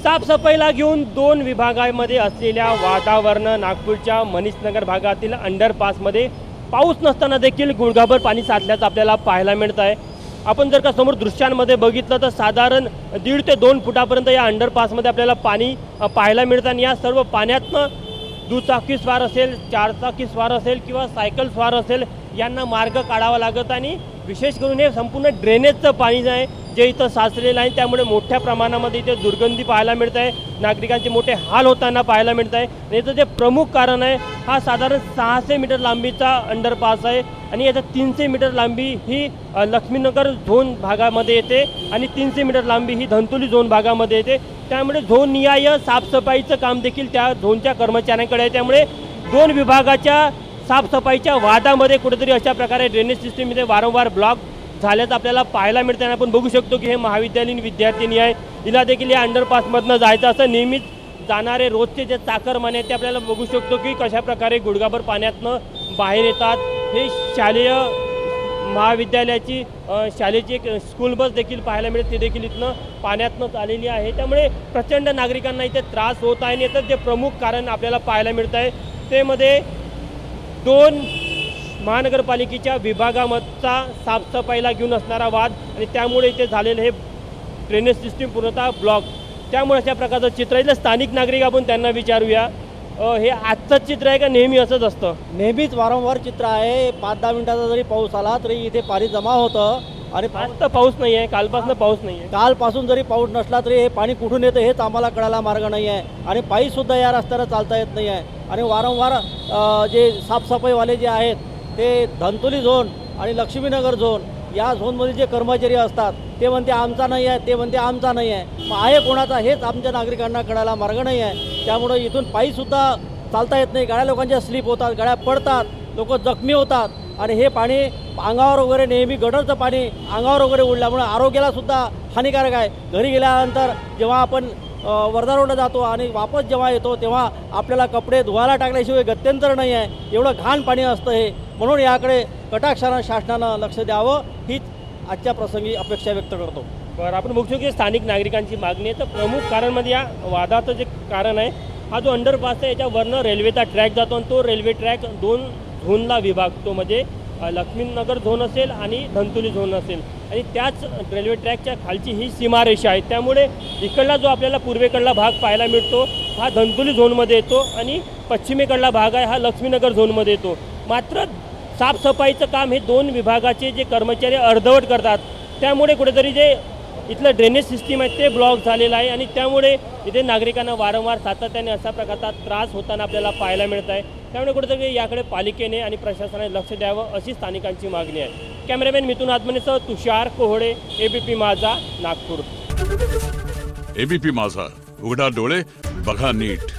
साफसफाईला घेऊन दोन विभागांमध्ये असलेल्या वातावरण नागपूरच्या मनीषनगर भागातील अंडरपासमध्ये पाऊस नसताना देखील गुडघाभर पाणी साचल्याचं आपल्याला पाहायला मिळत आहे। आपण जर का समोर दृश्यांमध्ये बघितलं तर साधारण 1.5 ते 2 फुटापर्यंत या अंडरपासमध्ये आपल्याला पाणी पाहायला मिळतं आणि या सर्व पाण्यातनं दुचाकी स्वार असेल, चारचाकी स्वार असेल किंवा सायकल स्वार असेल यांना मार्ग काढावा लागत आणि विशेष करून हे संपूर्ण ड्रेनेजचं पाणी जे आहे जे इथं साचलेलं आहे त्यामुळे मोठ्या प्रमाणामध्ये इथे दुर्गंधी पाहायला मिळत आहे, नागरिकांचे मोठे हाल होताना पाहायला मिळत आहे। याचं जे प्रमुख कारण आहे हा साधारण 600 मीटर लांबीचा अंडरपास आहे आणि याचा 300 मीटर लांबी ही लक्ष्मीनगर झोन भागामध्ये येते आणि 300 मीटर लांबी ही धंतोली झोन भागामध्ये येते। त्यामुळे झोन निहाय साफसफाईचं काम देखील त्या झोनच्या कर्मचाऱ्यांकडे आहे। त्यामुळे दोन विभागाच्या साफसफाईच्या वादामध्ये कुठेतरी अशा प्रकारे ड्रेनेज सिस्टीममध्ये वारंवार ब्लॉक झाल्याचं आपल्याला पाहायला मिळतं आणि आपण बघू शकतो की हे महाविद्यालयीन विद्यार्थिनी आहे, हिला देखील या अंडरपासमधनं जायचं असं नेहमीच जाणारे रोजचे जे चाकरमाने आहेत ते आपल्याला बघू शकतो की कशा प्रकारे गुडघाभर पाण्यातनं बाहेर येतात। हे शालेय महाविद्यालयाची शाळेची एक स्कूल बस देखील पाहायला मिळते, ते देखील इथनं पाण्यातनं आलेली आहे। त्यामुळे प्रचंड नागरिकांना इथे त्रास होत आहे आणि याचं जे प्रमुख कारण आपल्याला पाहायला मिळत आहे ते मध्ये दोन महानगरपालिकेच्या विभागामधचा साफसफाईला घेऊन असणारा वाद आणि त्यामुळे इथे झालेलं हे ड्रेनेज सिस्टीम पूर्णतः ब्लॉक। त्यामुळे अशा प्रकारचं चित्र इथलं स्थानिक नागरिक आपण त्यांना विचारूया, हे आजचंच चित्र आहे का नेहमी असंच असतं? नेहमीच वारंवार चित्र आहे। 5-10 मिनिटाचा जरी पाऊस आला तरी इथे पाणी जमा होतं आणि आज तर पाऊस नाही आहे, कालपासून पाऊस नाही आहे। कालपासून जरी पाऊस नसला तरी हे पाणी कुठून येतं हेच आम्हाला कळायला मार्ग नाही आहे आणि पायीसुद्धा या रस्त्यानं चालता येत नाही आहे आणि वारंवार जे साफसफाईवाले जे आहेत ते धंतोली झोन आणि लक्ष्मीनगर झोन या झोनमध्ये जे कर्मचारी असतात ते म्हणते आमचा नाही आहे, ते म्हणते आमचा नाही आहे, मग आहे कोणाचा हेच आमच्या नागरिकांना कळायला मार्ग नाही आहे। त्यामुळे इथून पायीसुद्धा चालता येत नाही, गाड्या लोकांच्या स्लिप होतात, गाड्या पडतात, लोक जखमी होतात आणि हे पाणी अंगावर वगैरे नेहमी गटरचं पाणी अंगावर वगैरे उडल्यामुळे आरोग्याला सुद्धा हानिकारक आहे। घरी गेल्यानंतर जेव्हा आपण वर्धा रोडला जातो आणि वापस जेव्हा येतो तेव्हा आपल्याला कपडे धुवायला टाकल्याशिवाय गत्यंतर नाही आहे, एवढं घाण पाणी असतं हे। म्हणून याकडे कटाक्षानं शासनानं लक्ष द्यावं हीच आजच्या प्रसंगी अपेक्षा व्यक्त करतो। बरं, आपण बघू शकतो की स्थानिक नागरिकांची मागणी आहे। तर प्रमुख कारणमध्ये या वादाचं जे कारण आहे हा जो अंडरपास आहे याच्यावरनं रेल्वेचा ट्रॅक जातो आणि तो रेल्वे ट्रॅक 2 झोनला विभागतो, म्हणजे लक्ष्मीनगर झोन असेल आणि धंतोली झोन असेल आणि त्याच रेल्वे ट्रॅकच्या खालची ही सीमारेषा आहे। त्यामुळे इकडला जो आपल्याला पूर्वेकडला भाग पाहायला मिळतो हा धंतोली झोनमध्ये येतो आणि पश्चिमेकडला भाग आहे हा लक्ष्मीनगर झोनमध्ये येतो। मात्र साफसफाईचं काम हे दोन विभागाचे जे कर्मचारी अर्धवट करतात त्यामुळे कुठेतरी जे इथलं ड्रेनेज सिस्टीम आहे ते ब्लॉक झालेलं आहे आणि त्यामुळे इथे नागरिकांना वारंवार सातत्याने अशा प्रकारचा त्रास होताना आपल्याला पाहायला मिळत आहे। त्यामुळे कुठेतरी याकडे पालिकेने आणि प्रशासनाने लक्ष द्यावं अशी स्थानिकांची मागणी आहे। कॅमेरामॅन मिथुन आत्मनेसह तुषार कोहळे, एबीपी माझा, नागपूर। एबीपी माझा, उघडा डोळे बघा नीट।